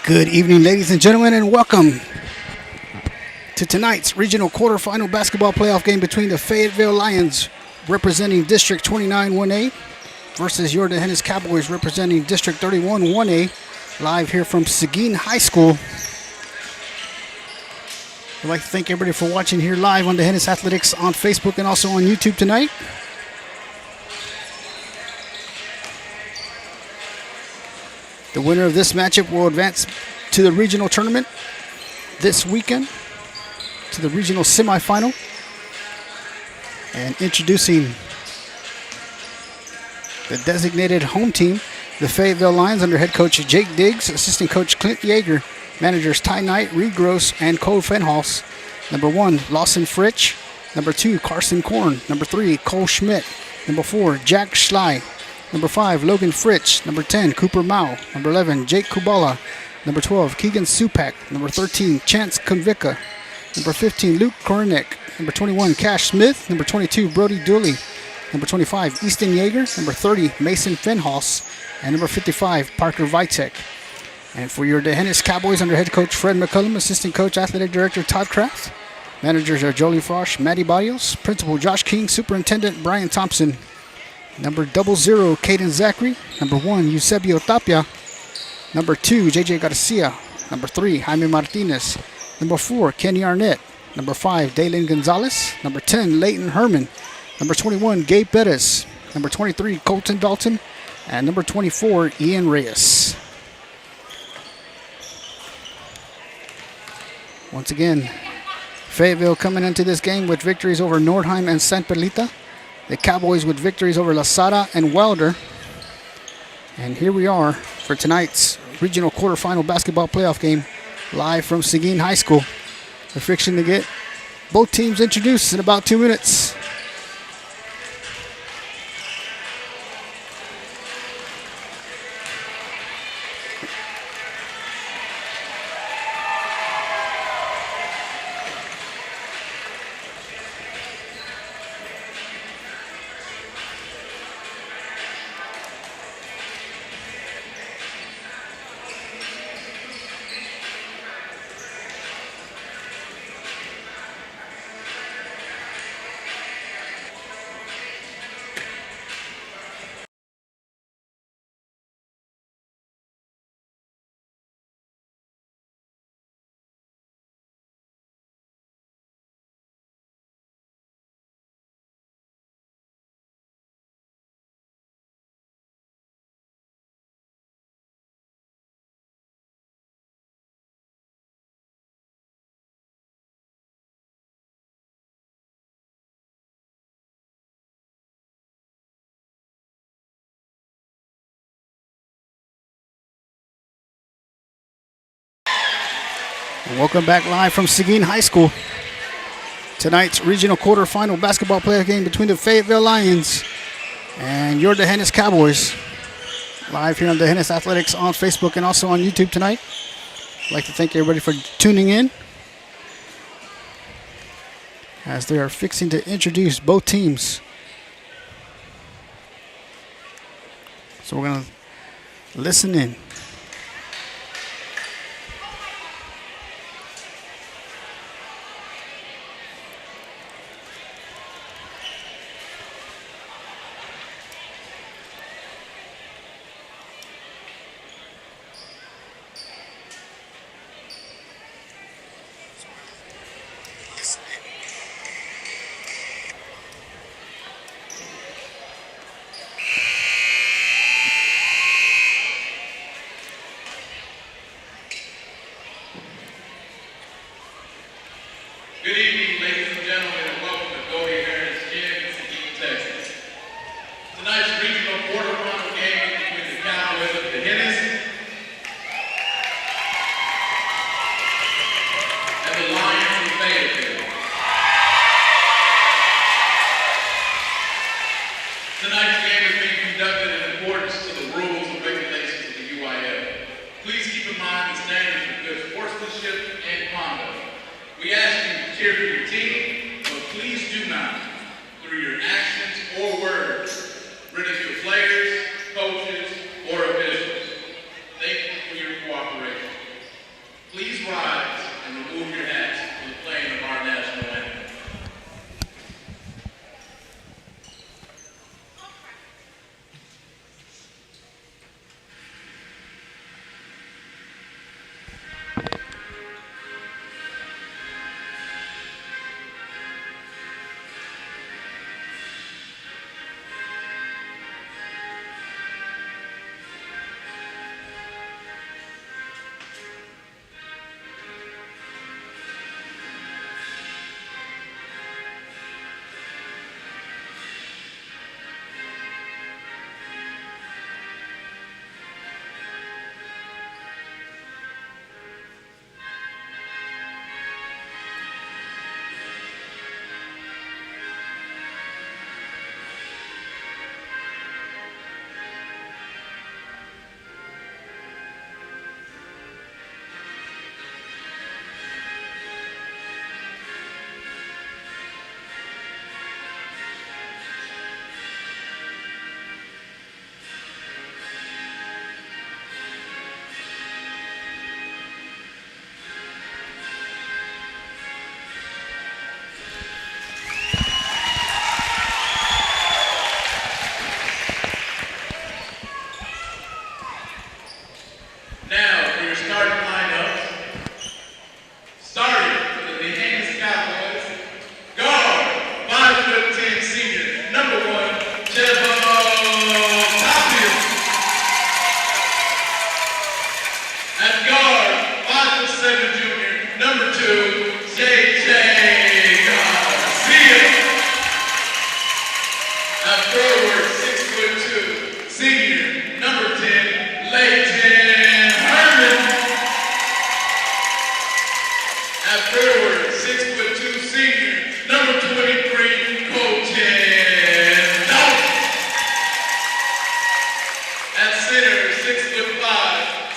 Good evening, ladies and gentlemen, and welcome to tonight's regional quarterfinal basketball playoff game between the Fayetteville Lions, representing District 29 1A, versus your D'Hanis Cowboys, representing District 31 1A, live here from Seguin High School. I'd like to thank everybody for watching here live on D'Hanis Athletics on Facebook and also on YouTube tonight. The winner of this matchup will advance to the regional tournament this weekend, to the regional semifinal. And introducing the designated home team, the Fayetteville Lions, under head coach Jake Diggs, assistant coach Clint Yeager, managers Ty Knight, Reed Gross, and Cole Fenhals. Number 1, Lawson Fritsch. Number 2, Carson Korn. Number 3, Cole Schmidt. Number 4, Jack Schley. Number 5, Logan Fritsch. Number 10, Cooper Mao. Number 11, Jake Kubala. Number 12, Keegan Supak. Number 13, Chance Konvicka. Number 15, Luke Kornick. Number 21, Cash Smith. Number 22, Brody Dooley. Number 25, Easton Yeager. Number 30, Mason Fenhals. And number 55, Parker Vitek. And for your D'Hanis Cowboys, under head coach Fred McCullum, assistant coach, athletic director Todd Kraft. Managers are Jolie Frosch, Matty Barrios, principal Josh King, superintendent Brian Thompson. Number 00, Caden Zachary. Number 1, Eusebio Tapia. Number 2, JJ Garcia. Number 3, Jaime Martinez. Number 4, Kenny Arnett. Number 5, Dalen Gonzalez. Number 10, Leighton Herman. Number 21, Gabe Perez. Number 23, Colton Dalton. And number 24, Ian Reyes. Once again, Fayetteville coming into this game with victories over Nordheim and San Perlita. The Cowboys with victories over La Sara and Wilder. And here we are for tonight's regional quarterfinal basketball playoff game, live from Seguin High School. We're fixing to get both teams introduced in about 2 minutes. Welcome back live from Seguin High School. Tonight's regional quarterfinal basketball playoff game between the Fayetteville Lions and your D'Hanis Cowboys. Live here on D'Hanis Athletics on Facebook and also on YouTube tonight. I'd like to thank everybody for tuning in as they are fixing to introduce both teams. So we're going to listen in. Good evening, ladies and gentlemen, and welcome to Goldie Harris Gym in Seguin, Texas. Tonight's regional quarterfinal game is between the Cowboys of D'Hanis and the Lions of Fayetteville. Tonight's game is being conducted in accordance to the rules and regulations of the UIF. Please keep in mind the standards of good sportsmanship and conduct. We ask you to cheer for your team, but please do not, through your actions or words, ridicule players, coaches, or officials. Thank you for your cooperation.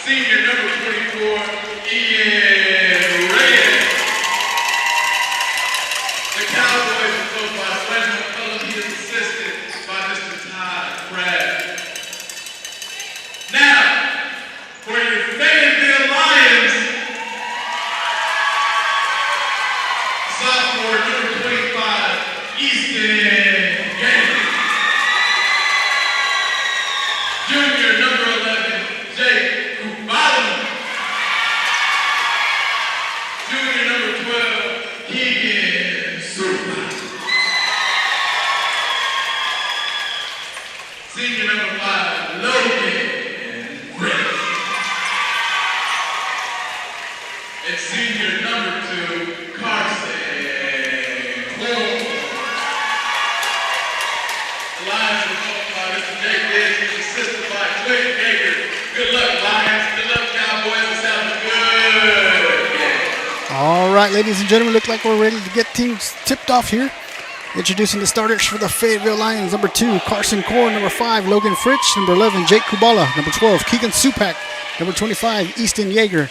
Senior number 24, Ian Reyes. The Cowboys are coached by Fred McCullum. He is assisted by Mr. Todd Pratt. Now, for your Fayetteville Lions, sophomore number 25, Easton Yankee. Junior number 11, Jake Kubala. Junior number 12, Keegan Super. Senior number 5, Logan Rick. And senior number 2, Carson Cole. The Lions are coached by Mr. Jake Diggs. He's assisted by Clint Yeager. Good luck, Lions. Good luck, Cowboys. Let's have a good game. All right, ladies and gentlemen, look like we're ready to get teams tipped off here. Introducing the starters for the Fayetteville Lions. Number 2, Carson Core. Number 5, Logan Fritsch. Number 11, Jake Kubala. Number 12, Keegan Supak. Number 25, Easton Yeager.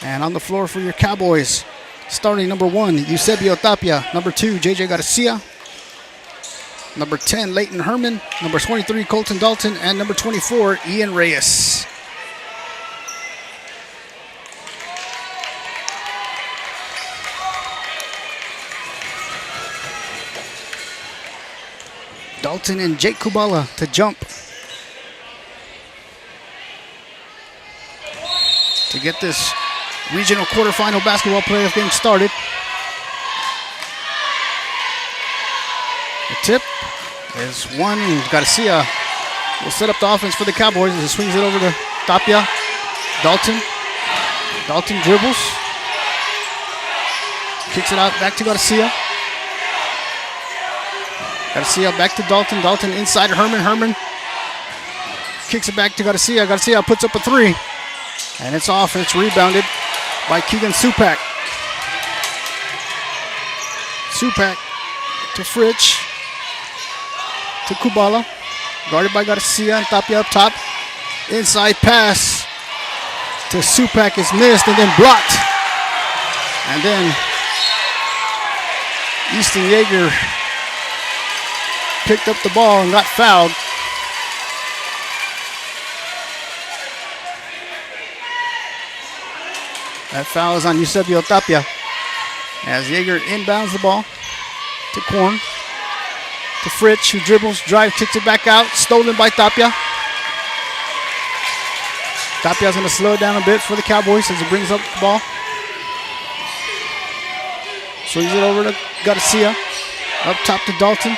And on the floor for your Cowboys, starting number 1, Eusebio Tapia. Number 2, JJ Garcia. Number 10, Leighton Herman. Number 23, Colton Dalton. And number 24, Ian Reyes. Dalton and Jake Kubala to jump to get this regional quarterfinal basketball playoff game started. The tip is one. Garcia will set up the offense for the Cowboys as he swings it over to Tapia. Dalton. Dalton dribbles. Kicks it out back to Garcia. Garcia back to Dalton. Dalton inside Herman. Herman kicks it back to Garcia. Garcia puts up a 3. And it's off. It's rebounded by Keegan Supak. Supak to Fritsch. To Kubala. Guarded by Garcia and Tapia up top. Inside pass to Supak is missed and then blocked. And then Easton Yeager picked up the ball and got fouled. That foul is on Eusebio Tapia. As Yeager inbounds the ball to Korn. To Fritsch, who dribbles, drive, kicks it back out. Stolen by Tapia. Tapia's going to slow it down a bit for the Cowboys as he brings up the ball. Swings it over to Garcia. Up top to Dalton.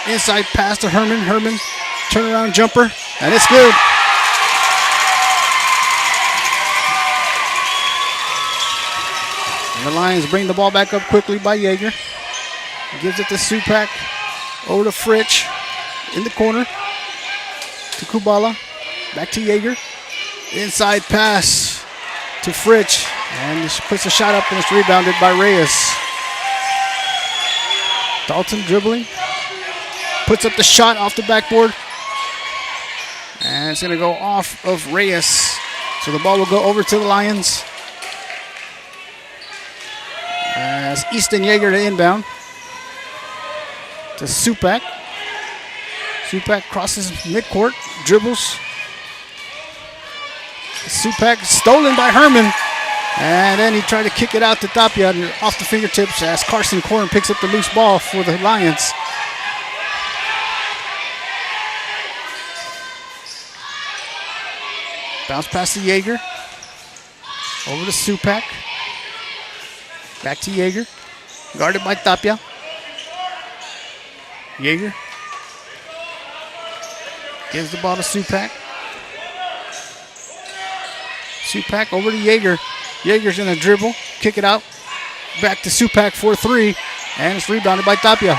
Inside pass to Herman. Herman, turnaround jumper, and it's good. And the Lions bring the ball back up quickly by Yeager. Gives it to Supak. Over to Fritsch. In the corner. To Kubala. Back to Yeager. Inside pass to Fritsch. And he puts a shot up and it's rebounded by Reyes. Dalton dribbling. Puts up the shot off the backboard. And it's going to go off of Reyes. So the ball will go over to the Lions. As Easton Yeager to inbound. To Supak. Supak crosses midcourt. Dribbles. Supak stolen by Herman. And then he tried to kick it out to Tapia off the fingertips as Carson Korn picks up the loose ball for the Lions. Bounce pass to Yeager. Over to Supak. Back to Yeager. Guarded by Tapia. Yeager. Gives the ball to Supak. Supak over to Yeager. Yeager's going to dribble. Kick it out. Back to Supak for 3. And it's rebounded by Tapia.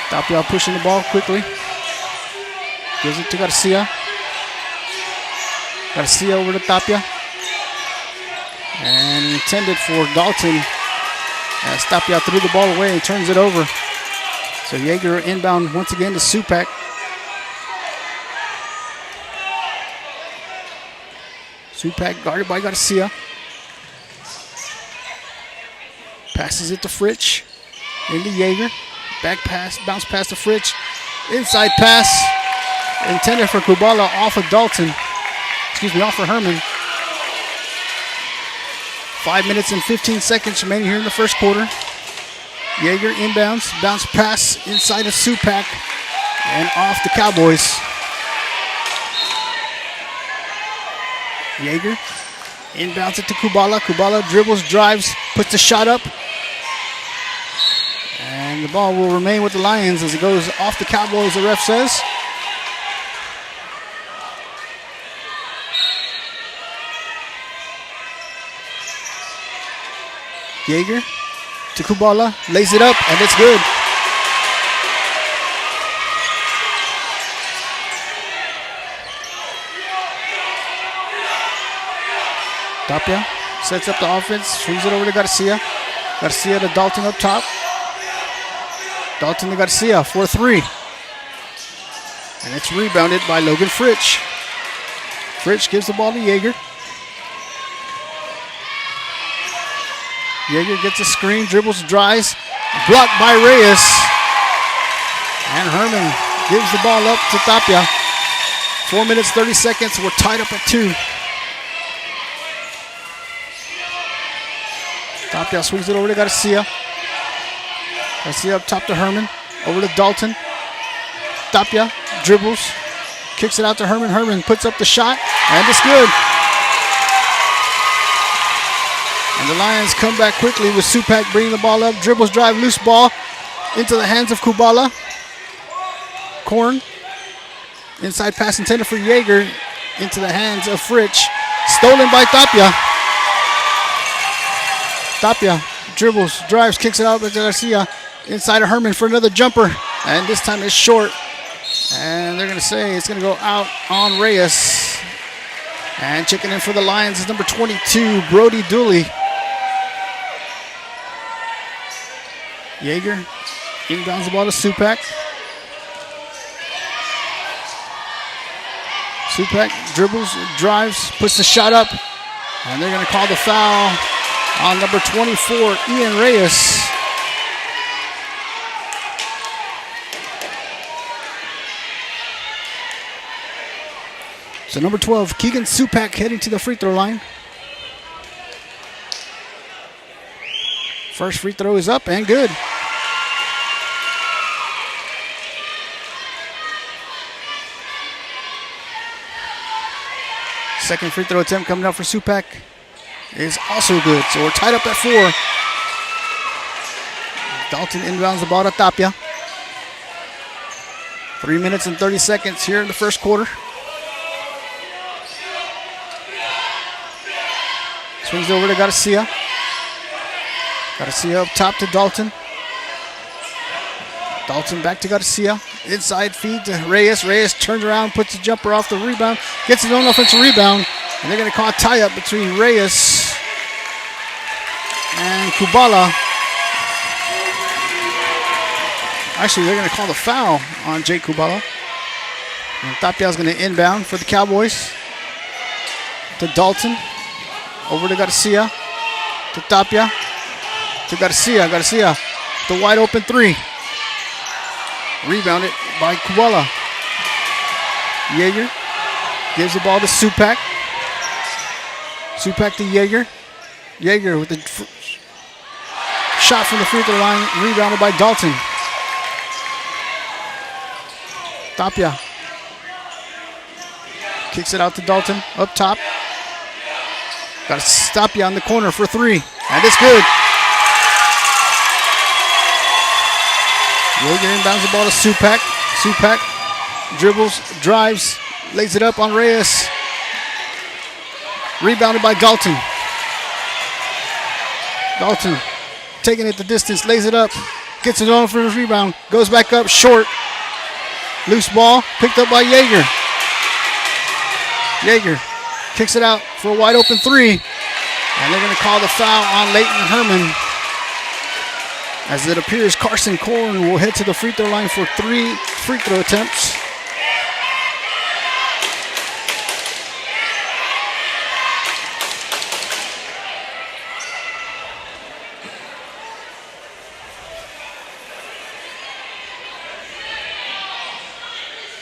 Tapia pushing the ball quickly. Gives it to Garcia. Garcia over to Tapia. And intended for Dalton. As Tapia threw the ball away and turns it over. So Yeager inbound once again to Supak. Supak guarded by Garcia. Passes it to Fritsch. Into Yeager. Back pass, bounce pass to Fritsch. Inside pass. Intended for Kubala off of Dalton. Off of Herman. 5 minutes and 15 seconds remaining here in the first quarter. Yeager inbounds. Bounce pass inside of Supak. And off the Cowboys. Yeager inbounds it to Kubala. Kubala dribbles, drives, puts the shot up. And the ball will remain with the Lions as it goes off the Cowboys, the ref says. Yeager to Kubala, lays it up, and it's good. Tapia sets up the offense, swings it over to Garcia. Garcia to Dalton up top. Dalton to Garcia for 3. And it's rebounded by Logan Fritsch. Fritsch gives the ball to Yeager. Yeager gets a screen, dribbles, drives, blocked by Reyes. And Herman gives the ball up to Tapia. 4 minutes, 30 seconds. We're tied up at 2. Tapia swings it over to Garcia. Garcia up top to Herman. Over to Dalton. Tapia dribbles, kicks it out to Herman. Herman puts up the shot, and it's good. And the Lions come back quickly with Supak bringing the ball up. Dribbles, drive, loose ball into the hands of Kubala. Korn. Inside pass intended for Yeager into the hands of Fritsch. Stolen by Tapia. Tapia dribbles, drives, kicks it out to Garcia. Inside of Herman for another jumper. And this time it's short. And they're going to say it's going to go out on Reyes. And checking in for the Lions is number 22, Brody Dooley. Yeager inbounds the ball to Supak. Supak dribbles, drives, puts the shot up. And they're going to call the foul on number 24, Ian Reyes. So number 12, Keegan Supak heading to the free throw line. First free throw is up and good. Second free throw attempt coming up for Supak is also good. So we're tied up at 4. Dalton inbounds the ball to Tapia. 3 minutes and 30 seconds here in the first quarter. Swings over to Garcia. Garcia up top to Dalton. Dalton back to Garcia. Inside feed to Reyes. Reyes turns around, puts the jumper off the rebound, gets his own offensive rebound, and they're going to call a tie-up between Reyes and Kubala. Actually, they're going to call the foul on Jake Kubala. And Tapia's going to inbound for the Cowboys. To Dalton. Over to Garcia. To Tapia. To Garcia. Garcia. The wide open 3. Rebounded by Kubala. Yeager gives the ball to Supak. Supak to Yeager. Yeager with the shot from the free throw line. Rebounded by Dalton. Tapia kicks it out to Dalton. Up top. Got Tapia on the corner for 3. And it's good. Yeager inbounds the ball to Supak. Supak dribbles, drives, lays it up on Reyes. Rebounded by Dalton. Dalton taking it the distance, lays it up, gets it on for his rebound, goes back up short. Loose ball, picked up by Yeager. Yeager kicks it out for a wide open 3. And they're going to call the foul on Leighton Herman. As it appears, Carson Korn will head to the free throw line for 3 free throw attempts.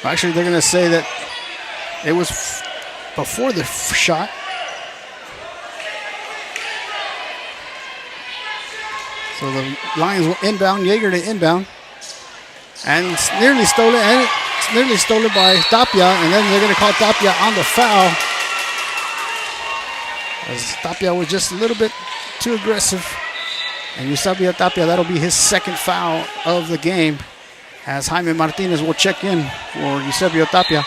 Actually, they're going to say that it was before the shot. So the Lions will inbound, Yeager to inbound. And it's nearly stolen, and it's nearly stolen by Tapia, and then they're going to call Tapia on the foul. As Tapia was just a little bit too aggressive. And Eusebio Tapia, that'll be his second foul of the game. As Jaime Martinez will check in for Eusebio Tapia.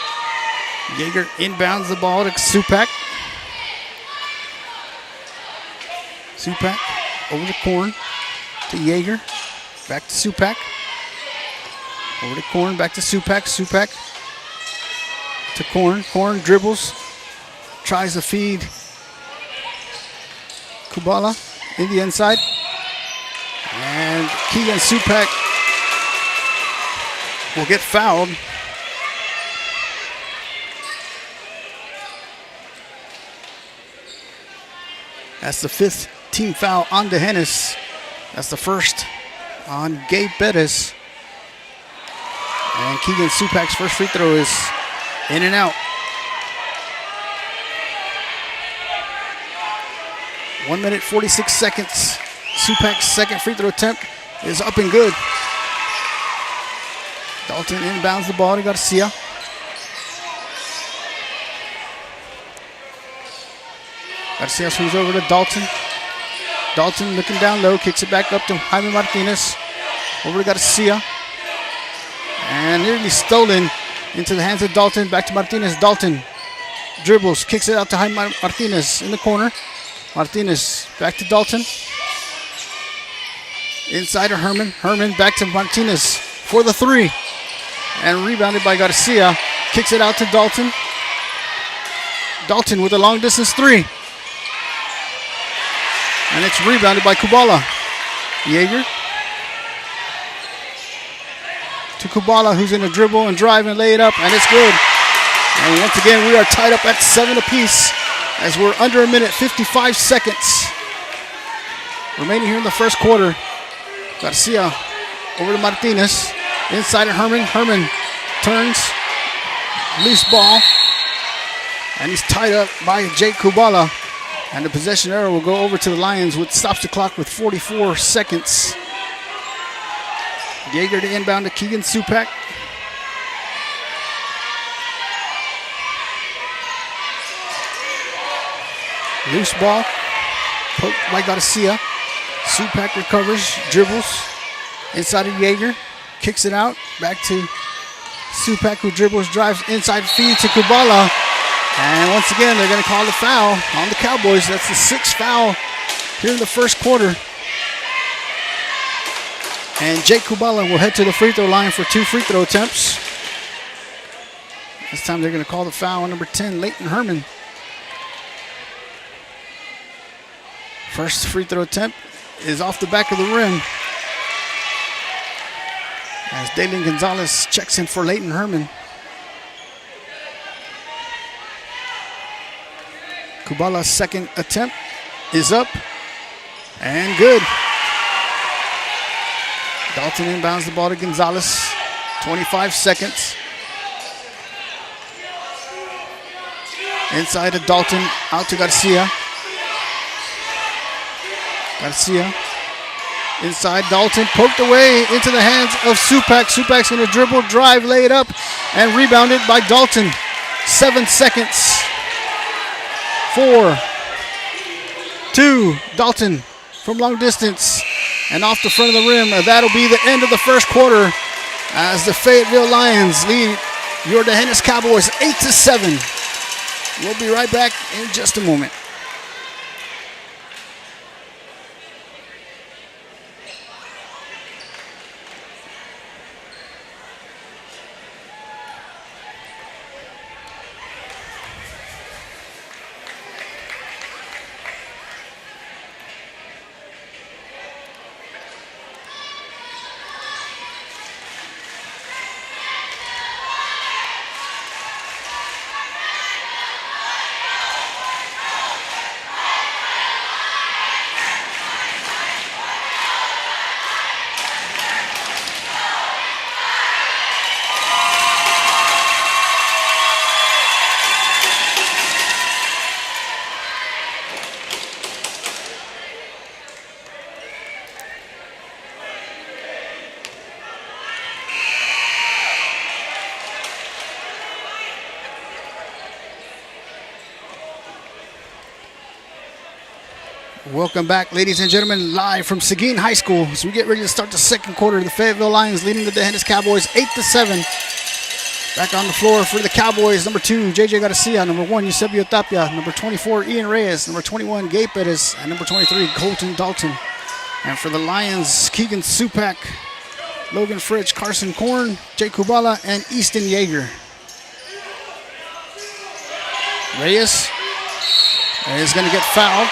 Yeager inbounds the ball to Supak. Supak over the corn to Yeager. Back to Supak. Over to Korn, back to Supak. Supak to Korn. Korn dribbles. Tries to feed Kubala in the inside. And Keegan Supak will get fouled. That's the fifth team foul on DeHennis. That's the first on Gabe Bettis. And Keegan Supak's first free throw is in and out. 1 minute, 46 seconds. Supak's second free throw attempt is up and good. Dalton inbounds the ball to Garcia. Garcia swings over to Dalton. Dalton looking down low, kicks it back up to Jaime Martinez. Over to Garcia. And nearly stolen into the hands of Dalton. Back to Martinez. Dalton dribbles, kicks it out to Jaime Martinez in the corner. Martinez back to Dalton. Inside to Herman. Herman back to Martinez for the three. And rebounded by Garcia. Kicks it out to Dalton. Dalton with a long distance three. And it's rebounded by Kubala. Yeager to Kubala, who's in a dribble and drive and lay it up, and it's good. And once again, we are tied up at 7 apiece as we're under a minute, 55 seconds remaining here in the first quarter. Garcia over to Martinez. Inside to Herman. Herman turns. Loose ball. And he's tied up by Jake Kubala. And the possession arrow will go over to the Lions, which stops the clock with 44 seconds. Yeager to inbound to Keegan Supak. Loose ball. Poked by Garcia. Supak recovers, dribbles. Inside of Yeager. Kicks it out. Back to Supak, who dribbles, drives inside, feed to Kubala. And once again, they're going to call the foul on the Cowboys. That's the sixth foul here in the first quarter. And Jake Kubala will head to the free throw line for 2 free throw attempts. This time they're going to call the foul on number 10, Leighton Herman. First free throw attempt is off the back of the rim. As Dalen Gonzalez checks in for Leighton Herman. Kubala's second attempt is up and good. Dalton inbounds the ball to Gonzalez. 25 seconds. Inside to Dalton, out to Garcia. Garcia inside, Dalton poked away into the hands of Supak. Supak's going to dribble, drive, lay it up, and rebounded by Dalton. 7 seconds. 4, 2, Dalton from long distance and off the front of the rim. That'll be the end of the first quarter as the Fayetteville Lions lead your DeHennis Cowboys 8-7. We'll be right back in just a moment. Welcome back, ladies and gentlemen, live from Seguin High School as we get ready to start the second quarter. The Fayetteville Lions leading the Dehennis Cowboys 8-7. Back on the floor for the Cowboys, number 2, JJ Garcia, number 1, Eusebio Tapia, number 24, Ian Reyes, number 21, Gabe Perez, and number 23, Colton Dalton. And for the Lions, Keegan Supak, Logan Fritch, Carson Korn, Jay Kubala, and Easton Yeager. Reyes is going to get fouled.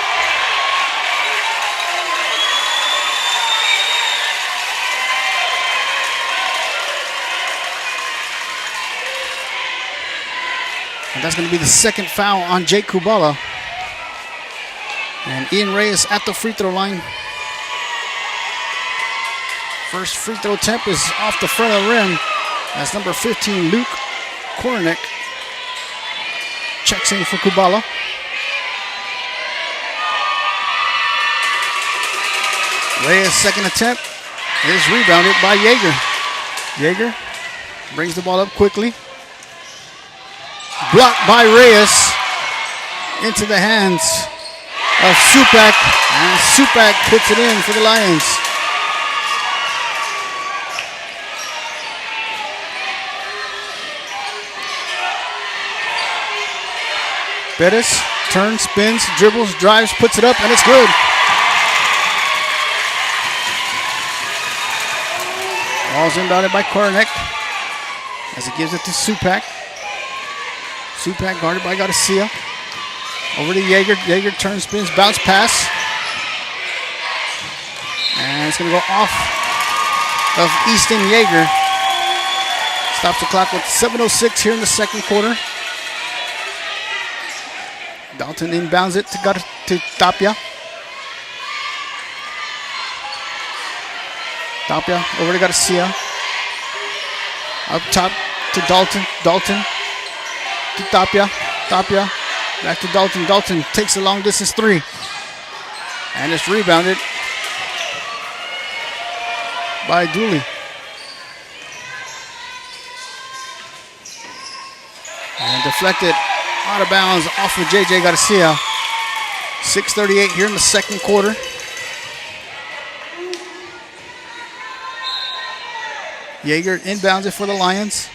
And that's going to be the second foul on Jake Kubala. And Ian Reyes at the free throw line. First free throw attempt is off the front of the rim. That's number 15, Luke Kornick. Checks in for Kubala. Reyes' second attempt is rebounded by Yeager. Yeager brings the ball up quickly. Blocked by Reyes into the hands of Supak, and Supak puts it in for the Lions. Bettis turns, spins, dribbles, drives, puts it up, and it's good. Ball's inbounded by Kornick as he gives it to Supak. Supak guarded by Garcia. Over to Yeager. Yeager turns, spins, bounce pass. And it's going to go off of Easton Yeager. Stops the clock with 7:06 here in the second quarter. Dalton inbounds it to Tapia. Tapia over to Garcia. Up top to Dalton. Dalton to Tapia. Tapia back to Dalton. Dalton takes a long distance three. And it's rebounded by Dooley. And deflected out of bounds off of JJ Garcia. 6:38 here in the second quarter. Yeager inbounds it for the Lions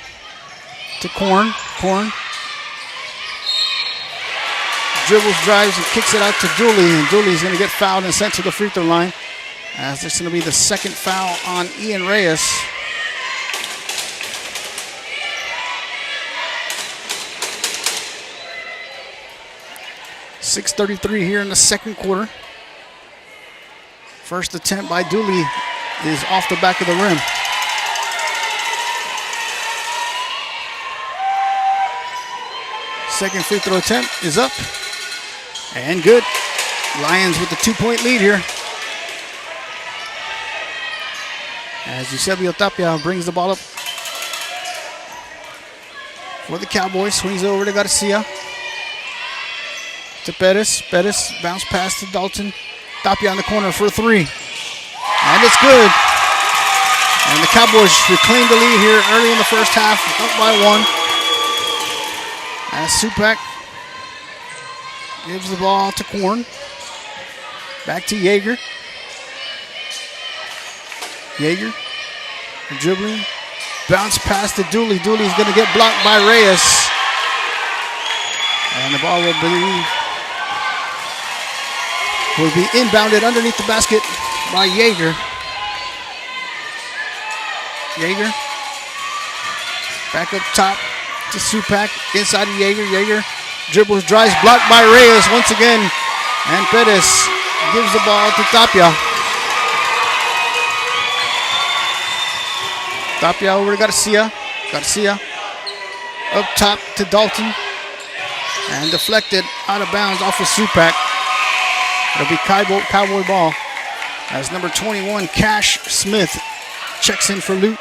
to Korn. Korn dribbles, drives, and kicks it out to Dooley. And Dooley's going to get fouled and sent to the free throw line. As this is going to be the second foul on Ian Reyes. .6:33 here in the second quarter. First attempt by Dooley is off the back of the rim. Second free throw attempt is up and good. Lions with the 2-point lead here. As Eusebio Tapia brings the ball up for the Cowboys. Swings it over to Garcia. To Perez. Perez bounce pass to Dalton. Tapia on the corner for a three. And it's good. And the Cowboys reclaim the lead here early in the first half, up by 1. As Supak gives the ball to Korn. Back to Yeager. Yeager dribbling. Bounce pass to Dooley. Dooley's going to get blocked by Reyes. And the ball will be inbounded underneath the basket by Yeager. Yeager back up top to Supak, inside of Yeager. Yeager dribbles, drives, blocked by Reyes once again. And Perez gives the ball to Tapia. Tapia over to Garcia. Garcia up top to Dalton. And deflected out of bounds off of Supak. It'll be Cowboy ball as number 21, Cash Smith, checks in for Luke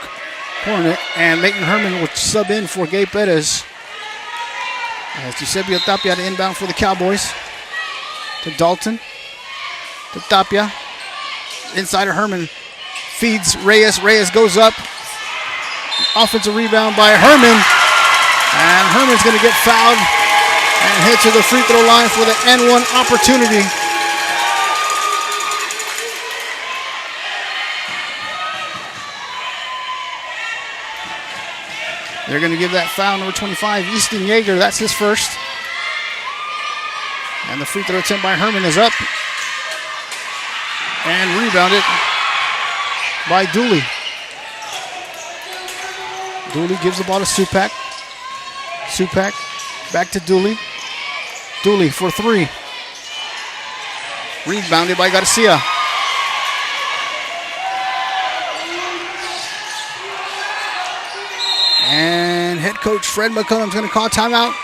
Kornick, and Leighton Herman will sub in for Gabe Perez. As Eusebio Tapia to inbound for the Cowboys. To Dalton. To Tapia. Inside of Herman. Feeds Reyes. Reyes goes up. Offensive rebound by Herman. And Herman's going to get fouled and head to the free throw line for the N1 opportunity. They're going to give that foul, number 25, Easton Yeager. That's his first. And the free throw attempt by Herman is up. And rebounded by Dooley. Dooley gives the ball to Supak. Supak back to Dooley. Dooley for three. Rebounded by Garcia. And head coach Fred McCullum's going to call timeout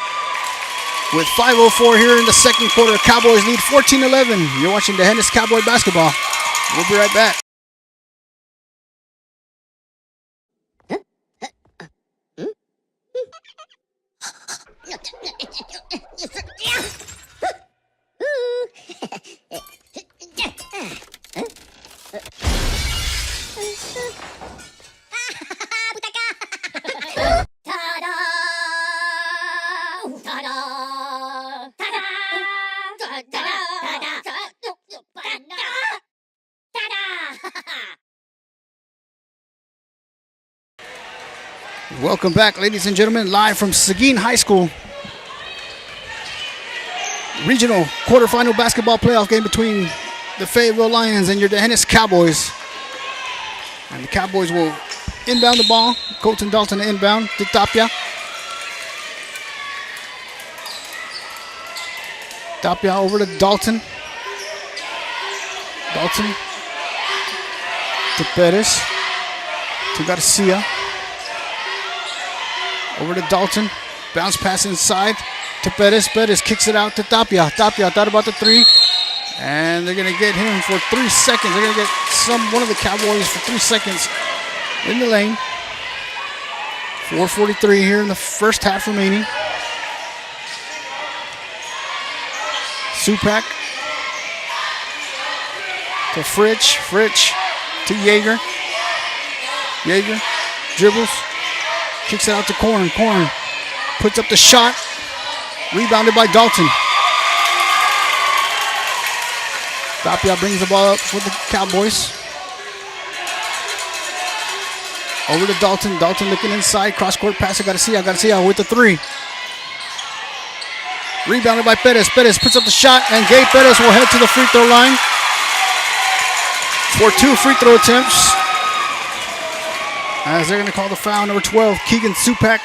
with 5:04 here in the second quarter. Cowboys lead 14-11. You're watching the Hennis Cowboy basketball. We'll be right back. Welcome back, ladies and gentlemen, live from Seguin High School. Regional quarterfinal basketball playoff game between the Fayetteville Lions and your Hennis Cowboys. And the Cowboys will inbound the ball. Colton Dalton inbound to Tapia. Tapia over to Dalton. Dalton to Perez. To Garcia. Over to Dalton. Bounce pass inside to Perez. Perez kicks it out to Tapia. Tapia thought about the three. And they're going to get him for 3 seconds. They're going to get one of the Cowboys for 3 seconds in the lane. 4:43 here in the first half remaining. Supak to Fritsch. Fritsch to Yeager. Yeager dribbles. Kicks it out to Corn. Corn puts up the shot. Rebounded by Dalton. Tapia brings the ball up for the Cowboys. Over to Dalton. Dalton looking inside. Cross-court pass to Garcia. Garcia with the three. Rebounded by Perez. Perez puts up the shot, and Gabe Perez will head to the free throw line for 2 free throw attempts. As they're going to call the foul, number 12, Keegan Supak.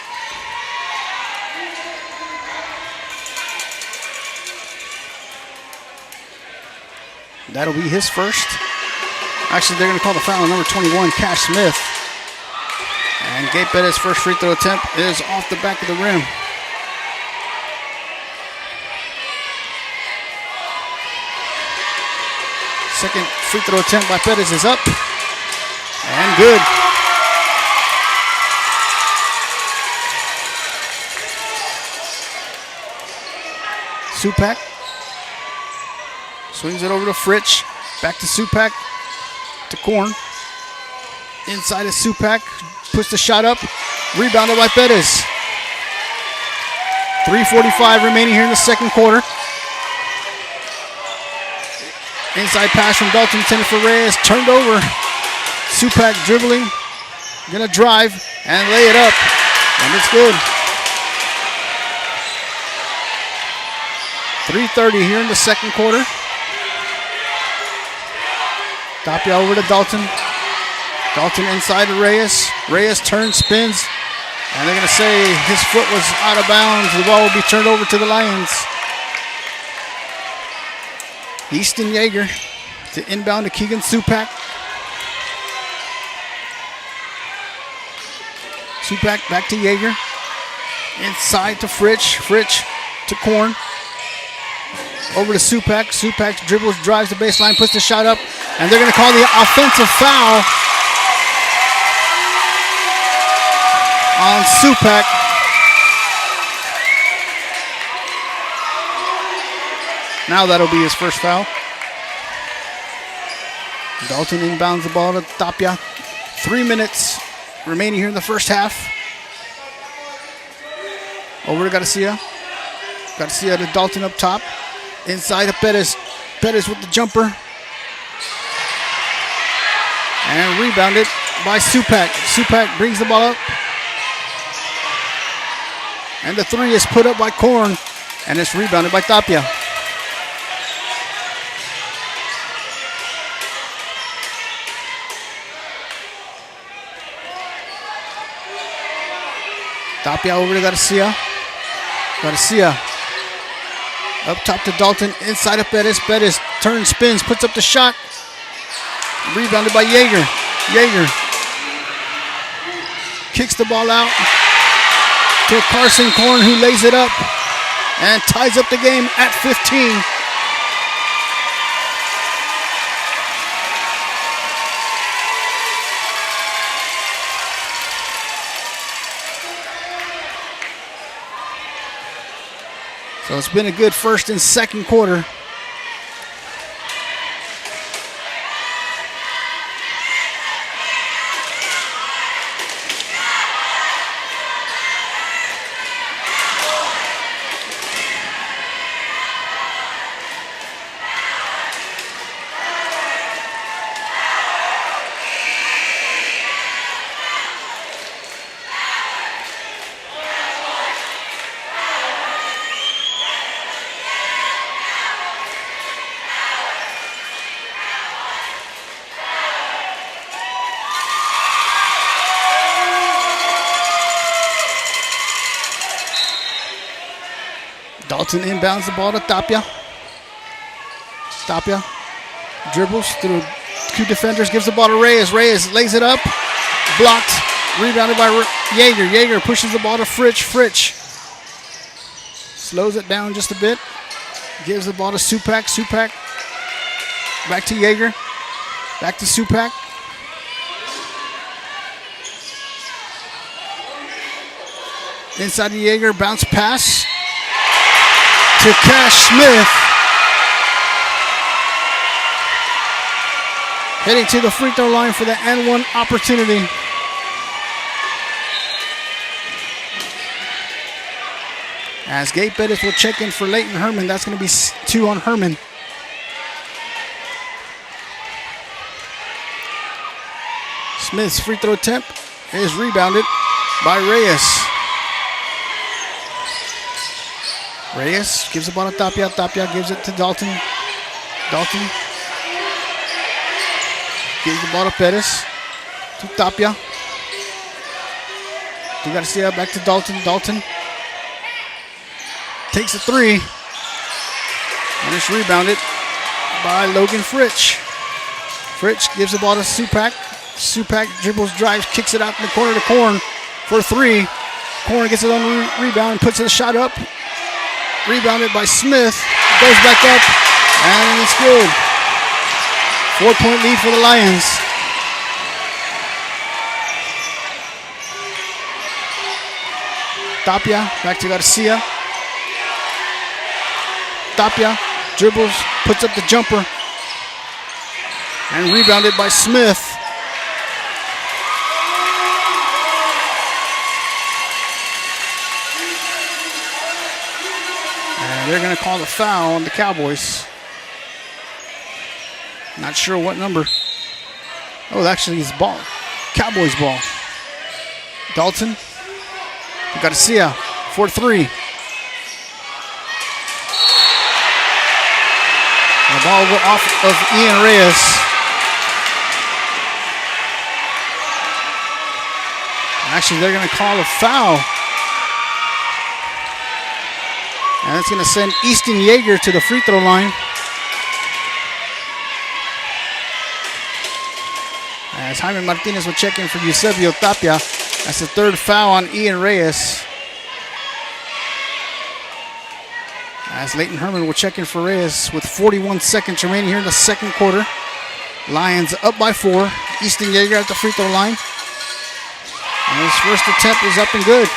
That'll be his first. Actually, they're going to call the foul on number 21, Cash Smith. And Gabe Perez's first free throw attempt is off the back of the rim. Second free throw attempt by Perez is up. And good. Supak swings it over to Fritsch. Back to Supak. To Korn. Inside of Supak. Puts the shot up. Rebounded by Perez. 3:45 remaining here in the second quarter. Inside pass from Dalton, intended for Reyes. Turned over. Supak dribbling. Gonna drive and lay it up. And it's good. 3:30 here in the second quarter. Tapia over to Dalton. Dalton inside to Reyes. Reyes turns, spins. And they're going to say his foot was out of bounds. The ball will be turned over to the Lions. Easton Yeager to inbound to Keegan Supak. Supak back to Yeager. Inside to Fritsch. Fritsch to Korn. Over to Supak. Supak dribbles, drives the baseline, puts the shot up, and they're going to call the offensive foul on Supak. Now that'll be his first foul. Dalton inbounds the ball to Tapia. 3 minutes remaining here in the first half. Over to Garcia. Garcia to Dalton up top. Inside to Perez. Perez with the jumper. And rebounded by Supak. Supak brings the ball up. And the three is put up by Korn, and it's rebounded by Tapia. Tapia over to Garcia. Garcia up top to Dalton, inside of Perez. Perez turns, spins, puts up the shot. Rebounded by Yeager. Yeager kicks the ball out to Carson Korn, who lays it up and ties up the game at 15. So it's been a good first and second quarter. Dalton inbounds the ball to Tapia. Tapia dribbles through two defenders, gives the ball to Reyes. Reyes lays it up, blocked, rebounded by Yeager. Yeager pushes the ball to Fritsch. Fritsch slows it down just a bit, gives the ball to Supak. Supak back to Yeager, back to Supak. Inside to Yeager, bounce pass to Cash Smith. Heading to the free throw line for the N1 opportunity. As Gabe Pettis will check in for Leighton Herman. That's going to be 2 on Herman. Smith's free throw attempt is rebounded by Reyes. Reyes gives the ball to Tapia. Tapia gives it to Dalton. Dalton gives the ball to Pettis. To Tapia. To Garcia, back to Dalton. Dalton takes a three. And it's rebounded by Logan Fritsch. Fritsch gives the ball to Supak. Supak dribbles, drives, kicks it out in the corner to Korn for 3. Korn gets it on the rebound, puts the shot up. Rebounded by Smith, goes back up, and it's good. 4-point lead for the Lions. Tapia, back to Garcia. Tapia dribbles, puts up the jumper, and rebounded by Smith. They're going to call the foul on the Cowboys. Not sure what number. Oh, actually it's ball. Cowboys ball. Dalton. Garcia for 3. And the ball will go off of Ian Reyes. Actually, they're going to call a foul. And it's going to send Easton Yeager to the free throw line. As Jaime Martinez will check in for Eusebio Tapia. That's the 3rd foul on Ian Reyes. As Leighton Herman will check in for Reyes with 41 seconds remaining here in the second quarter. Lions up by 4. Easton Yeager at the free throw line. And his first attempt is up and good.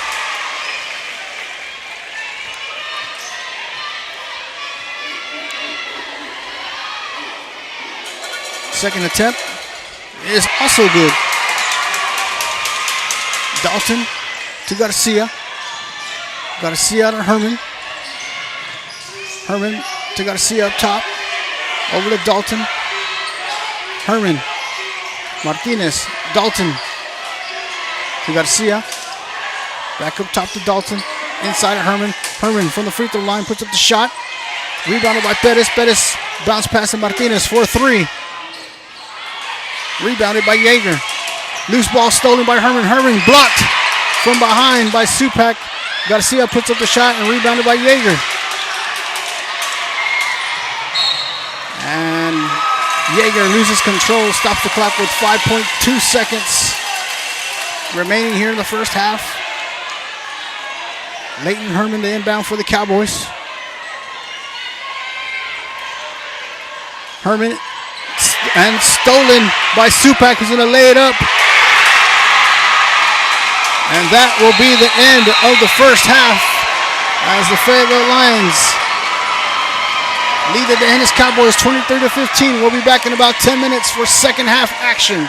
Second attempt is also good. Dalton to Garcia. Garcia to Herman. Herman to Garcia up top. Over to Dalton. Herman. Martinez. Dalton to Garcia. Back up top to Dalton. inside of Herman. Herman from the free throw line puts up the shot. Rebounded by Pettis. Pettis bounce pass to Martinez for 3. Rebounded by Yeager. Loose ball stolen by Herman. Herman blocked from behind by Supak. Garcia puts up the shot and rebounded by Yeager. And Yeager loses control, stops the clock with 5.2 seconds remaining here in the first half. Leighton Herman, the inbound for the Cowboys. Herman and stolen by Supak, who's going to lay it up. And that will be the end of the first half as the Fayetteville Lions lead the Ennis Cowboys 23-15. We'll be back in about 10 minutes for second half action.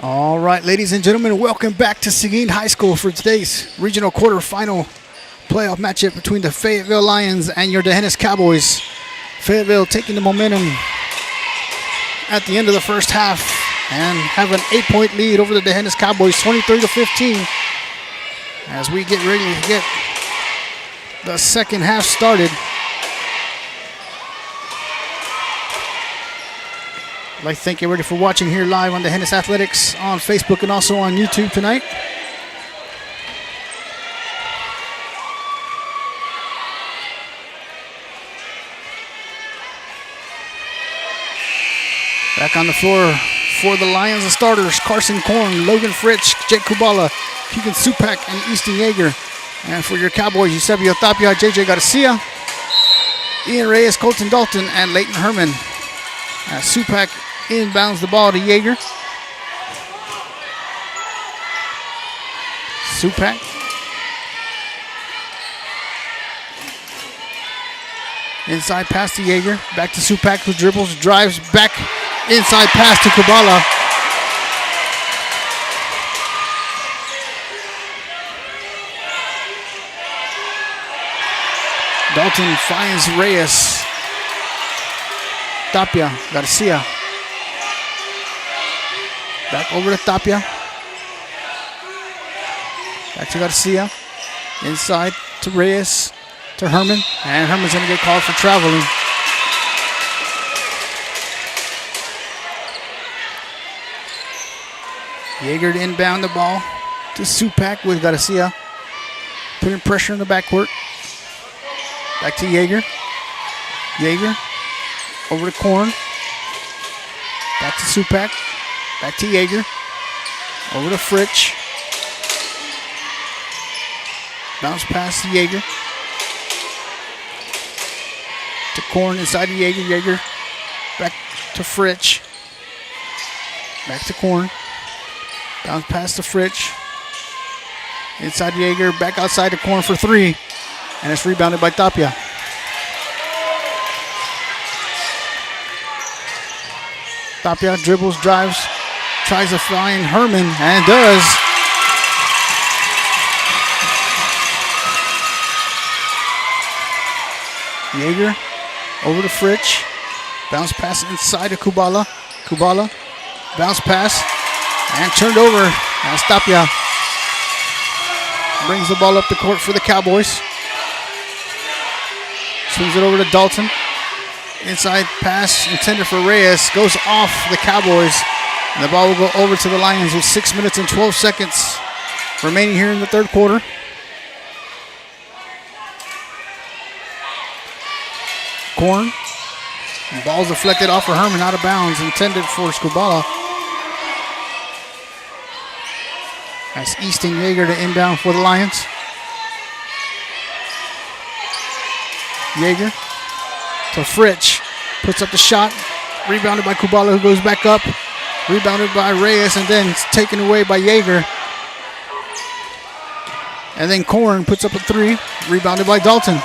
All right, ladies and gentlemen, welcome back to Seguin High School for today's regional quarterfinal playoff matchup between the Fayetteville Lions and your D'Hanis Cowboys. Fayetteville taking the momentum at the end of the first half and have an 8-point lead over the D'Hanis Cowboys, 23-15, as we get ready to get the second half started. I'd like to thank everybody for watching here live on D'Hanis Athletics on Facebook and also on YouTube tonight. Back on the floor for the Lions, the starters: Carson Korn, Logan Fritsch, Jake Kubala, Keegan Supak, and Easton Yeager. And for your Cowboys, Eusebio Tapia, JJ Garcia, Ian Reyes, Colton Dalton, and Leighton Herman. Supak inbounds the ball to Yeager. Supak. Inside pass to Yeager. Back to Supak, who dribbles, drives back. Inside pass to Kubala. Dalton finds Reyes. Tapia, Garcia. Back over to Tapia. Back to Garcia. Inside to Reyes. To Herman. And Herman's going to get called for traveling. Yeager to inbound the ball to Supak with Garcia. Putting pressure in the backcourt. Back to Yeager. Yeager. Over to Korn. Back to Supak. Back to Yeager. Over to Fritsch. Bounce pass to Yeager. To Korn inside to Yeager. Yeager. Back to Fritsch. Back to Korn. Bounce pass to Fritsch. Inside Yeager. Back outside to Korn for three. And it's rebounded by Tapia. Tapia dribbles, drives, tries to find Herman, and does. Yeager over to Fritsch. Bounce pass inside to Kubala. Kubala. Bounce pass. And turned over. Now Tapia brings the ball up the court for the Cowboys. Swings it over to Dalton. Inside pass intended for Reyes. Goes off the Cowboys. And the ball will go over to the Lions with 6 minutes and 12 seconds remaining here in the third quarter. Korn. And ball's deflected off of Herman, out of bounds, intended for Skubala. That's Easton Yeager to inbound for the Lions. Yeager to Fritsch. Puts up the shot. Rebounded by Kubala, who goes back up. Rebounded by Reyes, and then it's taken away by Yeager. And then Korn puts up a three. Rebounded by Dalton.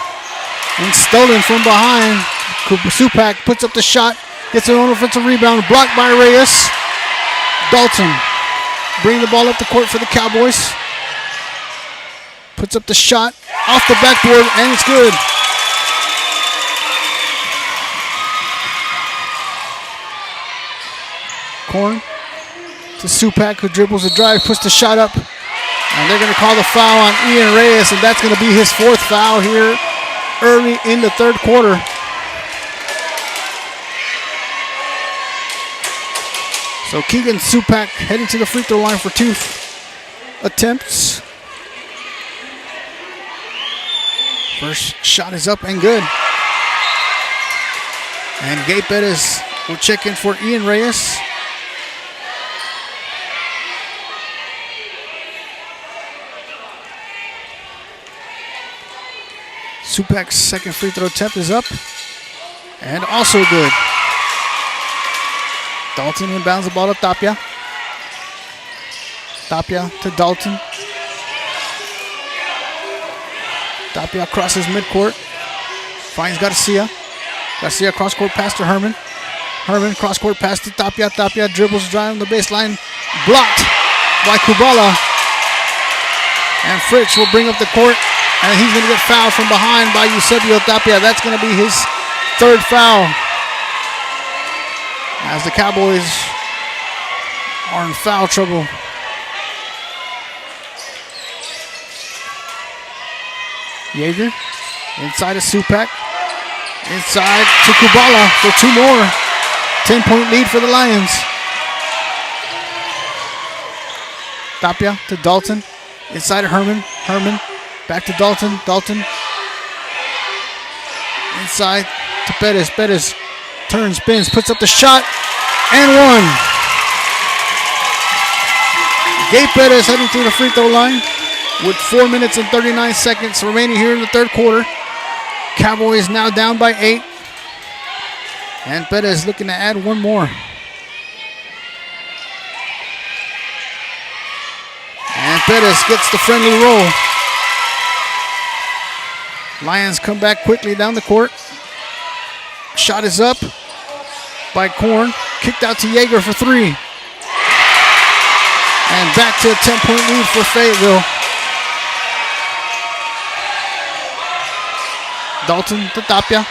And stolen from behind. Supak puts up the shot. Gets an offensive rebound. Blocked by Reyes. Dalton bring the ball up the court for the Cowboys. Puts up the shot off the backboard, and it's good. Korn to Supak, who dribbles a drive, puts the shot up. And they're going to call the foul on Ian Reyes, and that's going to be his fourth foul here early in the third quarter. So Keegan Supak heading to the free throw line for two attempts. First shot is up and good. And Gabe Pettis will check in for Ian Reyes. Supak's second free throw attempt is up. And also good. Dalton inbounds the ball to Tapia. Tapia to Dalton. Tapia crosses midcourt. Finds Garcia. Garcia cross-court pass to Herman. Herman cross-court pass to Tapia. Tapia dribbles, drive on the baseline. blocked by Kubala. And Fritsch will bring up the court, and he's going to get fouled from behind by Eusebio Tapia. That's going to be his third foul, as the Cowboys are in foul trouble. Yeager inside of Supak. Inside to Kubala for 2 more. 10-point lead for the Lions. Tapia to Dalton. Inside of Herman. Herman back to Dalton. Dalton inside to Perez. Perez turns, spins, puts up the shot, and one. Gabe Perez heading through the free throw line with 4 minutes and 39 seconds remaining here in the third quarter. Cowboys now down by 8. And Perez looking to add 1 more. And Perez gets the friendly roll. Lions come back quickly down the court. Shot is up by Korn. Kicked out to Yeager for 3. And back to a 10-point lead for Fayetteville. Dalton to Tapia.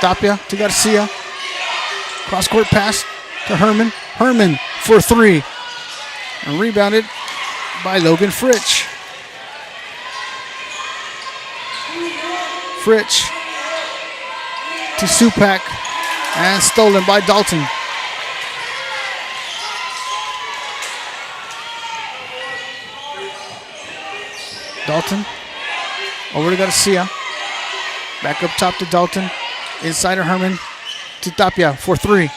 Tapia to Garcia. Cross-court pass to Herman. Herman for 3. And rebounded by Logan Fritsch. Fritsch to Supak. And stolen by Dalton. Dalton over to Garcia. Back up top to Dalton. Inside of Herman to Tapia for 3.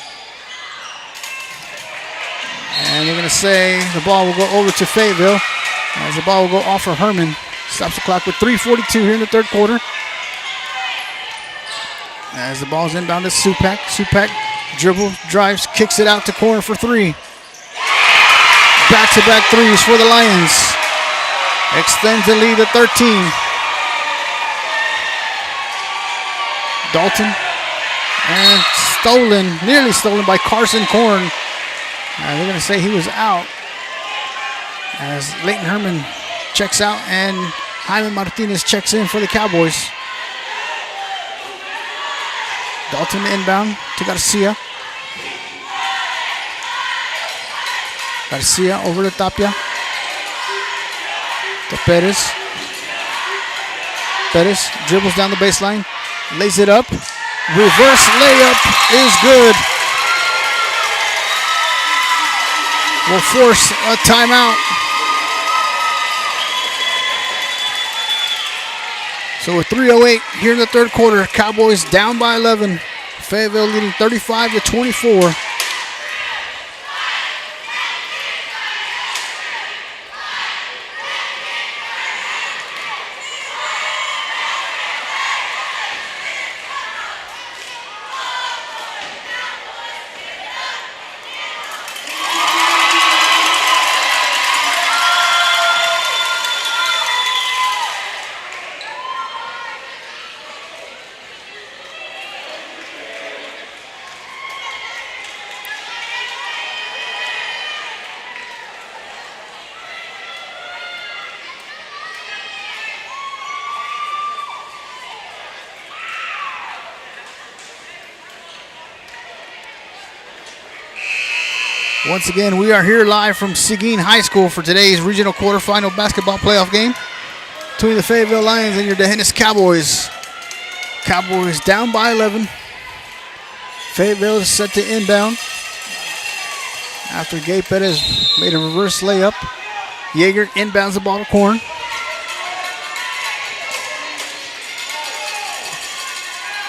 And they're going to say the ball will go over to Fayetteville, as the ball will go off for Herman. Stops the clock with 3:42 here in the third quarter. As the ball's inbound to Supak. Supak dribbles, drives, kicks it out to corner for 3. Back-to-back threes for the Lions. Extends the lead to 13. Dalton. And stolen, nearly stolen by Carson Korn. They're going to say he was out, as Leighton Herman checks out and Jaime Martinez checks in for the Cowboys. Dalton inbound to Garcia. Garcia over to Tapia. To Perez. Perez dribbles down the baseline. Lays it up. Reverse layup is good. Will force a timeout. So with 3:08 here in the third quarter, Cowboys down by 11. Fayetteville leading 35-24. Once again, we are here live from Seguin High School for today's regional quarterfinal basketball playoff game between the Fayetteville Lions and your D'Hanis Cowboys. Cowboys down by 11. Fayetteville is set to inbound after Gabe Perez made a reverse layup. Yeager inbounds the ball to Korn.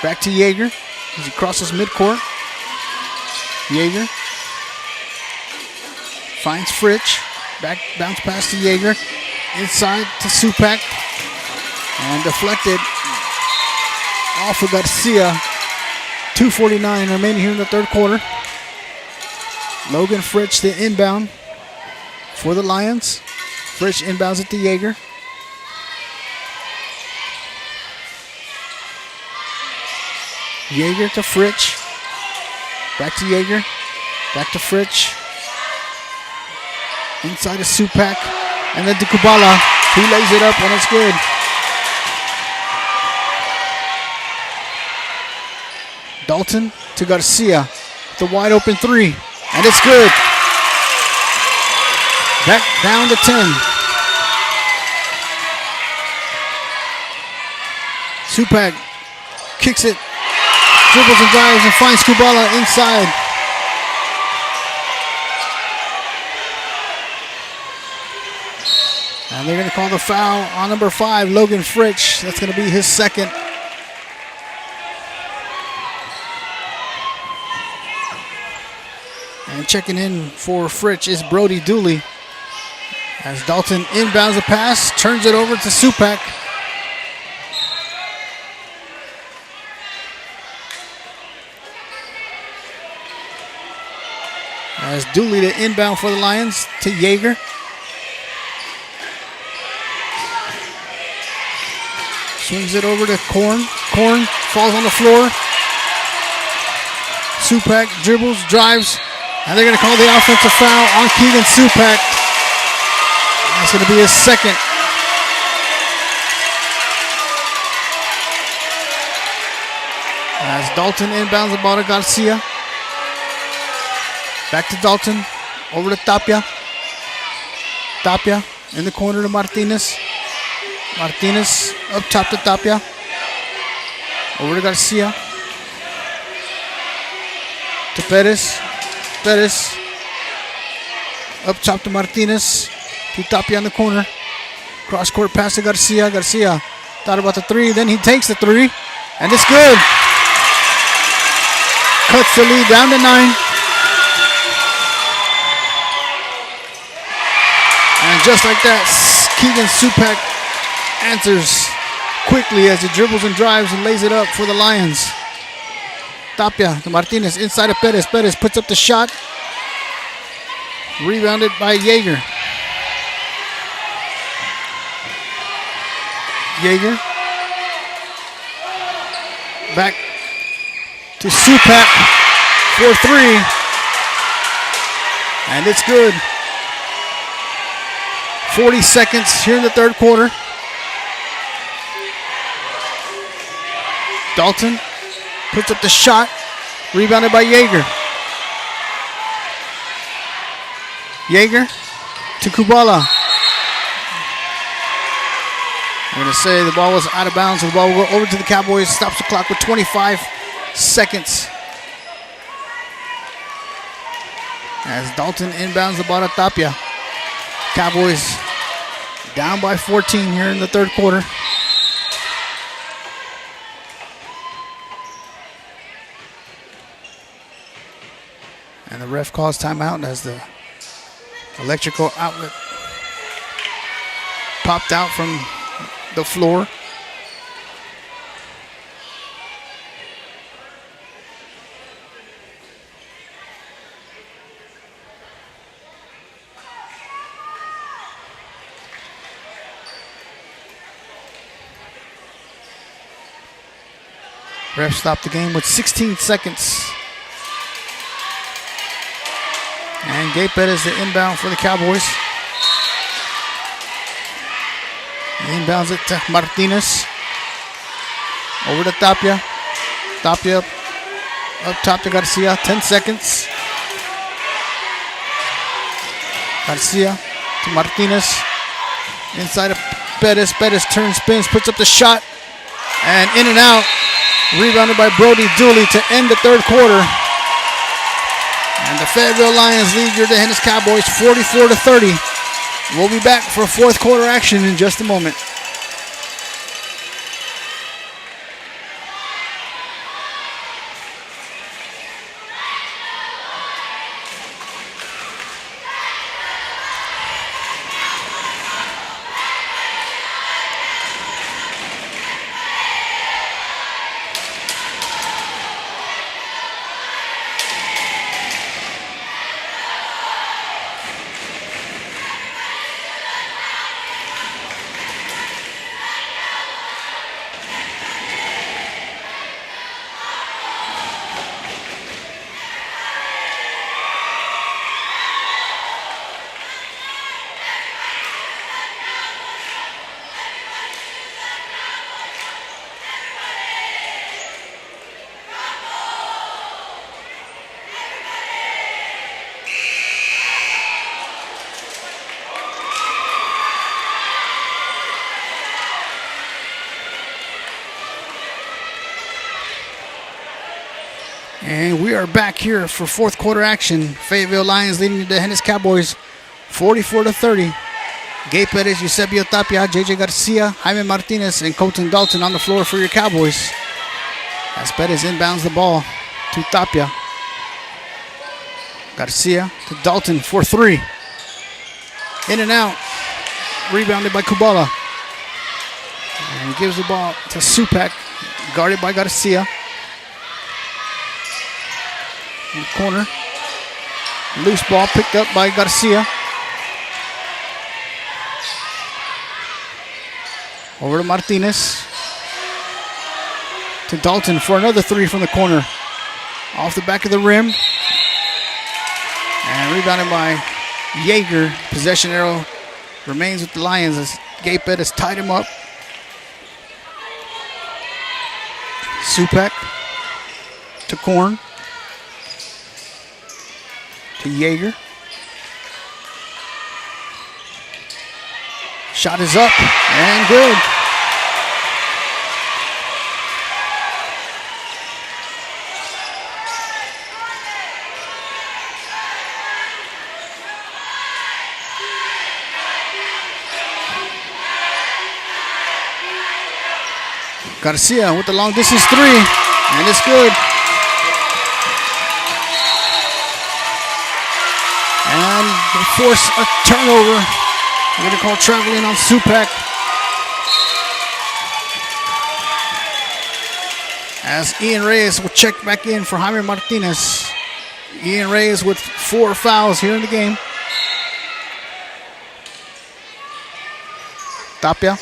Back to Yeager as he crosses midcourt. Yeager finds Fritsch. Back bounce pass to Yeager. Inside to Supak. And deflected off of Garcia. 2:49 remaining here in the third quarter. Logan Fritsch the inbound for the Lions. Fritsch inbounds it to Yeager. Yeager to Fritsch. Back to Yeager. Back to Fritsch. Inside of Supak. And then to Kubala. He lays it up and it's good. Dalton to Garcia. The wide open three. And it's good. Back down to 10. Supak kicks it. Dribbles and drives and finds Kubala inside. And they're going to call the foul on number 5, Logan Fritch. That's going to be his second. And checking in for Fritch is Brody Dooley. As Dalton inbounds a pass, turns it over to Supak. As Dooley to inbound for the Lions to Yeager. Swings it over to Korn. Korn falls on the floor. Supak dribbles, drives, and they're going to call the offensive foul on Keegan Supak. That's going to be his second. As Dalton inbounds the ball to Garcia. Back to Dalton. Over to Tapia. Tapia in the corner to Martinez. Martinez up top to Tapia. Over to Garcia. To Perez. Perez. Up top to Martinez. To Tapia in the corner. Cross court pass to Garcia. Garcia thought about the three. Then he takes the three. And it's good. Cuts the lead down to 9. And just like that, Keegan Supak answers quickly as he dribbles and drives and lays it up for the Lions. Tapia to Martinez inside of Perez. Perez puts up the shot. Rebounded by Yeager. Yeager. Back to Supak for 3. And it's good. 40 seconds here in the third quarter. Dalton puts up the shot. Rebounded by Yeager. Yeager to Kubala. I'm going to say the ball was out of bounds, so the ball will go over to the Cowboys. Stops the clock with 25 seconds. As Dalton inbounds the ball to Tapia. Cowboys down by 14 here in the third quarter. And the ref calls timeout as the electrical outlet popped out from the floor. Ref stopped the game with 16 seconds. And Gabe Perez the inbound for the Cowboys. He inbounds it to Martinez. Over to Tapia. Tapia up top to Garcia. 10 seconds. Garcia to Martinez. Inside of Perez. Perez turns, spins, puts up the shot. And in and out. Rebounded by Brody Dooley to end the third quarter. And the Fayetteville Lions lead your Dennis Cowboys 44-30. We'll be back for fourth quarter action in just a moment. And we are back here for fourth quarter action. Fayetteville Lions leading the Hennis Cowboys 44-30. Gabe Perez, Eusebio Tapia, JJ Garcia, Jaime Martinez, and Colton Dalton on the floor for your Cowboys. As Perez inbounds the ball to Tapia. Garcia to Dalton for three. In and out. Rebounded by Kubala. And he gives the ball to Supak, guarded by Garcia. In the corner. Loose ball picked up by Garcia. Over to Martinez. To Dalton for another three from the corner. Off the back of the rim. And rebounded by Yeager. Possession arrow remains with the Lions as Gabe Pettis tied him up. Supak to Korn. To Yeager. Shot is up and good. Garcia with the long distance three, and it's good. And they force a turnover. They're going to call traveling on Supak. As Ian Reyes will check back in for Jaime Martinez. Ian Reyes with 4 fouls here in the game. Tapia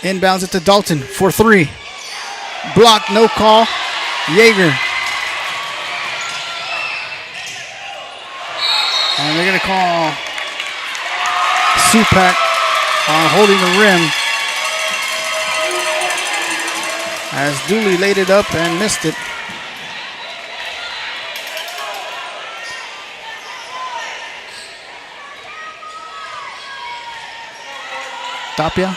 inbounds it to Dalton for three. Block, no call. Yeager. And they're going to call Supak on holding the rim. As Dooley laid it up and missed it. Tapia,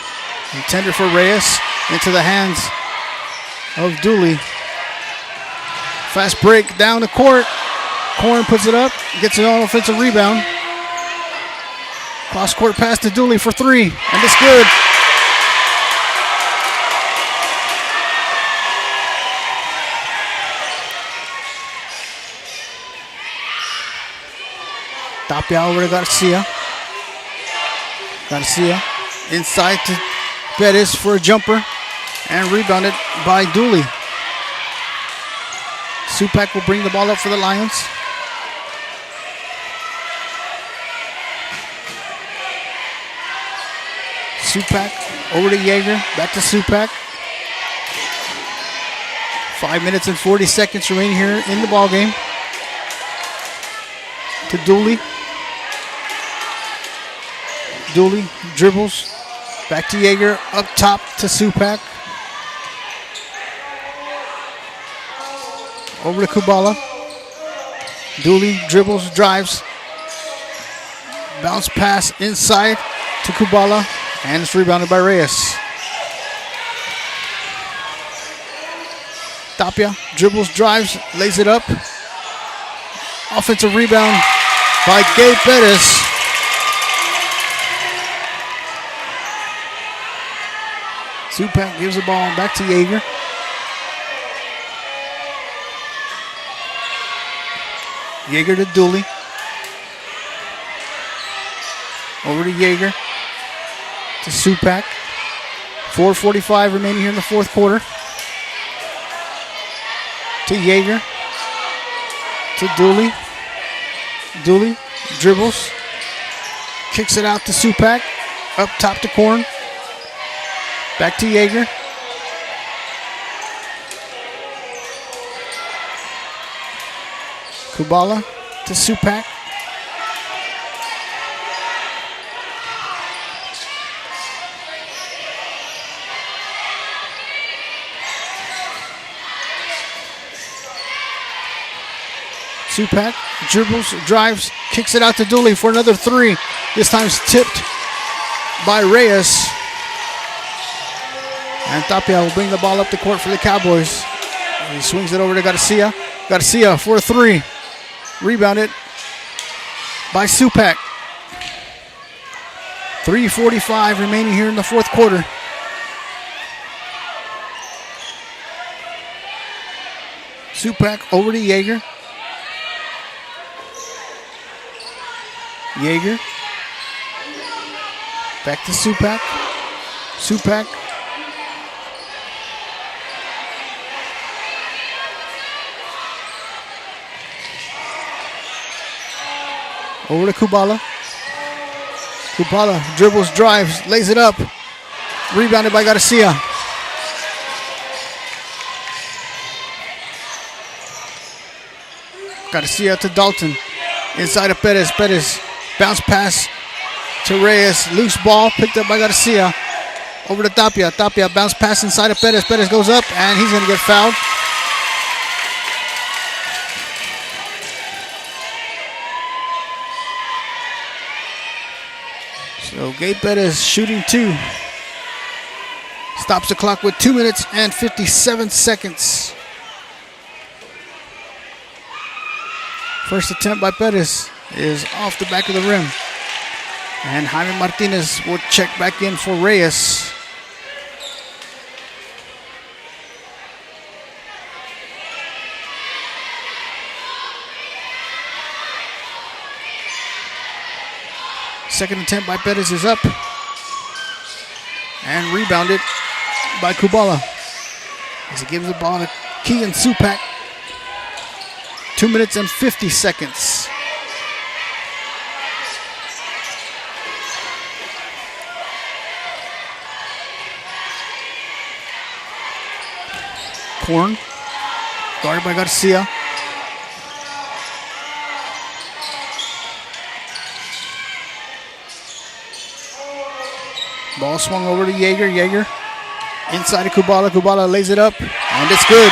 intended for Reyes, into the hands of Dooley. Fast break down the court. Korn puts it up, gets an offensive rebound. Cross court pass to Dooley for three, and it's good. Tapia over to Garcia. Garcia inside to Perez for a jumper, and rebounded by Dooley. Supak will bring the ball up for the Lions. Supak over to Yeager, back to Supak. 5 minutes and 40 seconds remaining here in the ball game. To Dooley. Dooley dribbles, back to Yeager, up top to Supak. Over to Kubala. Dooley dribbles, drives. Bounce pass inside to Kubala, and it's rebounded by Reyes. Tapia dribbles, drives, lays it up. Offensive rebound by Gabe Perez. Supak gives the ball back to Yeager. Yeager to Dooley. Over to Yeager. To Supak. 4:45 remaining here in the fourth quarter. To Yeager. To Dooley. Dooley dribbles. Kicks it out to Supak. Up top to Korn. Back to Yeager. Kubala to Supak. Supak dribbles, drives, kicks it out to Dooley for another three. This time's tipped by Reyes. And Tapia will bring the ball up the court for the Cowboys. He swings it over to Garcia. Garcia for 3. Rebounded by Supak. 3:45 remaining here in the fourth quarter. Supak over to Yeager. Yeager. Back to Supak. Supak. Over to Kubala. Kubala dribbles, drives, lays it up. Rebounded by Garcia. Garcia to Dalton. Inside of Perez. Perez bounce pass to Reyes. Loose ball picked up by Garcia. Over to Tapia. Tapia bounce pass inside of Perez. Perez goes up and he's going to get fouled. So Gabe Perez shooting 2. Stops the clock with 2 minutes and 57 seconds. First attempt by Perez is off the back of the rim. And Jaime Martinez will check back in for Reyes. Second attempt by Perez is up. And rebounded by Kubala. As he gives the ball to Keegan Supak. 2 minutes and 50 seconds. Korn, guarded by Garcia. Ball swung over to Yeager. Yeager inside of Kubala. Kubala lays it up, and it's good.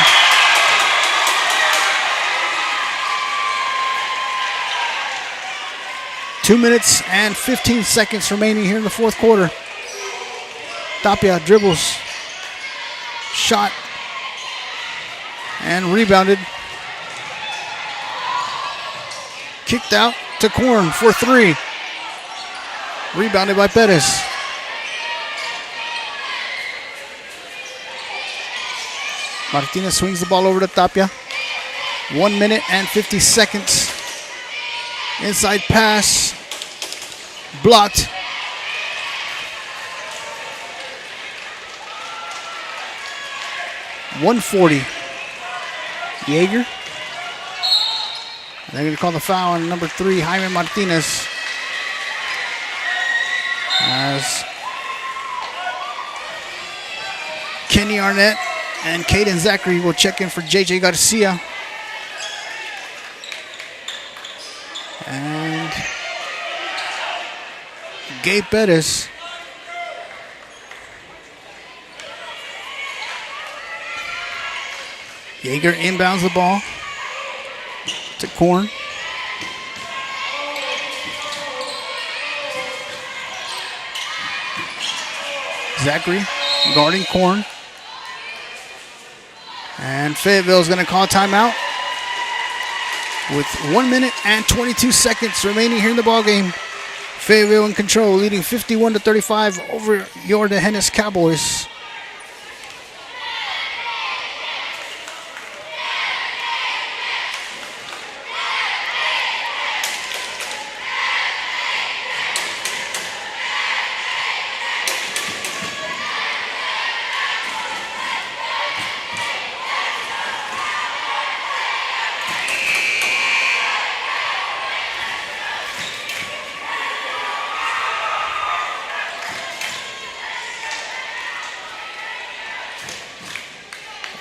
Two minutes and 15 seconds remaining here in the fourth quarter. Tapia dribbles, shot, and rebounded. Kicked out to Korn for 3. Rebounded by Perez. Martinez swings the ball over to Tapia. 1 minute and 50 seconds. Inside pass. Blocked. .140. Yeager. They're going to call the foul on number 3, Jaime Martinez. As Kenny Arnett and Caden Zachary will check in for JJ Garcia. And Gabe Perez. Yeager inbounds the ball to Korn. Zachary guarding Korn. And Fayetteville is going to call timeout with 1 minute and 22 seconds remaining here in the ballgame. Fayetteville in control, leading 51-35 over your D'Hanis Cowboys.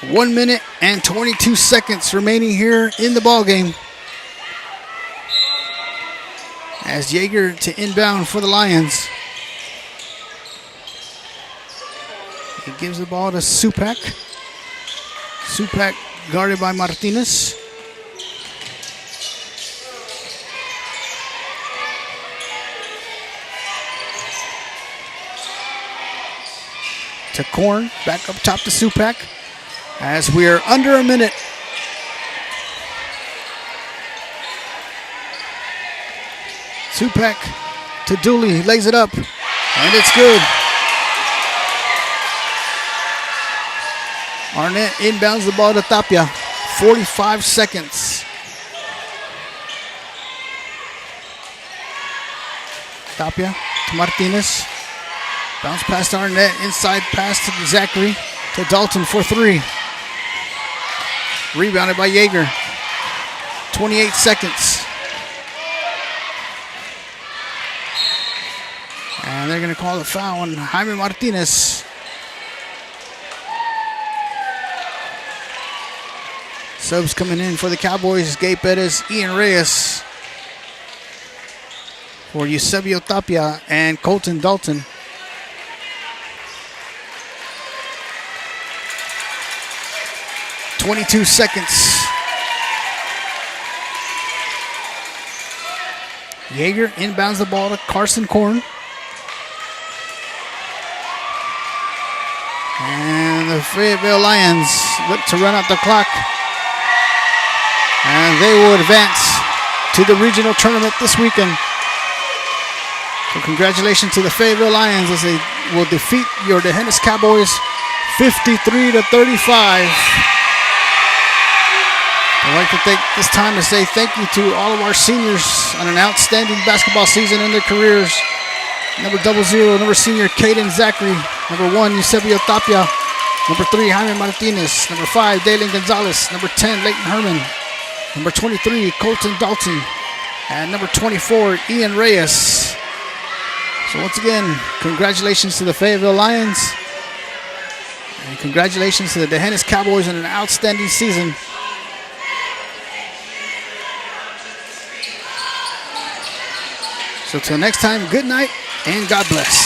One minute and 22 seconds remaining here in the ballgame. As Yeager to inbound for the Lions. He gives the ball to Supak. Supak guarded by Martinez. To Korn, back up top to Supak. As we are under a minute. Tupac to Dooley. Lays it up. And it's good. Arnett inbounds the ball to Tapia. 45 seconds. Tapia to Martinez. Bounce pass to Arnett. Inside pass to Zachary. To Dalton for 3. Rebounded by Yeager. 28 seconds. And they're going to call the foul on Jaime Martinez. Subs coming in for the Cowboys. Gabe Perez, Ian Reyes. For Eusebio Tapia and Colton Dalton. .22 seconds. Yeager inbounds the ball to Carson Korn. And the Fayetteville Lions look to run out the clock. And they will advance to the regional tournament this weekend. So congratulations to the Fayetteville Lions as they will defeat your D'Hanis Cowboys 53-35. I'd like to take this time to say thank you to all of our seniors on an outstanding basketball season in their careers. Number 00, number senior Caden Zachary. Number 1, Eusebio Tapia. Number 3, Jaime Martinez. Number 5, Dalen Gonzalez. Number 10, Leighton Herman. Number 23, Colton Dalton. And number 24, Ian Reyes. So once again, congratulations to the Fayetteville Lions. And congratulations to the D'Hanis Cowboys on an outstanding season. So till next time, good night and God bless.